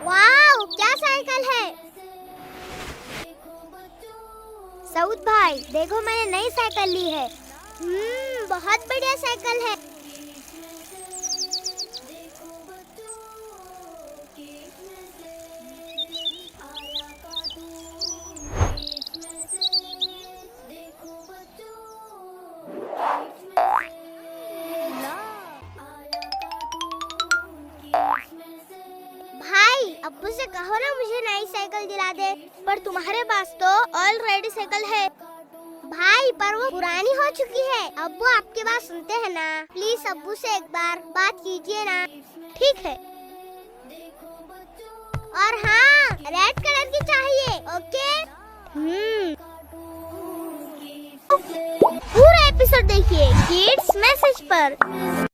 वाव, क्या साइकिल है। सऊद भाई देखो, मैंने नई साइकिल ली है। बहुत बढ़िया साइकिल है। भाई अब्बू से कहो ना मुझे नई साइकिल दिला दे, पर तुम्हारे पास तो ऑलरेडी साइकिल है। भाई पर वो पुरानी हो चुकी है। अब्बू आपकी बात सुनते हैं ना, प्लीज अब्बू से एक बार बात कीजिए ना। ठीक है। और हाँ, रेड कलर की चाहिए। ओके। पूरा एपिसोड देखिए किड्स मैसेज पर।